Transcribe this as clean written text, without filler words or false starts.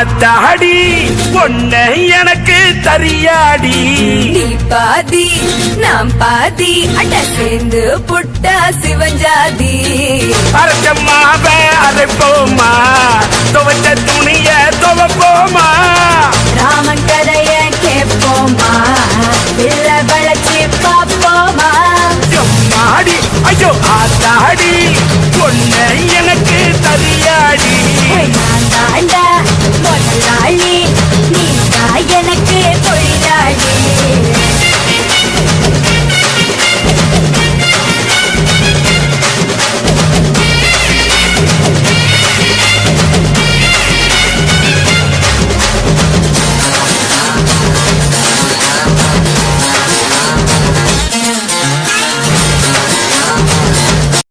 ஆத்தாடி பொண்ண எனக்கு தரியாடி நீ பாதி நாம் பாதி அட சேர்ந்து புட்டா சிவஞ்சாதி அரைச்சம்மாவ அரைப்போமா துவச்ச துணிய துவப்போமா ராமன் கதைய கேட்போமா பிள்ள வளர்ச்சி பாப்போமா எம்மாடி ஐயோ ஆத்தாடி பொண்ண எனக்கு தரியாடி நான் தாண்டா முதலாளி நீ தான் எனக்கு தொழிலாளி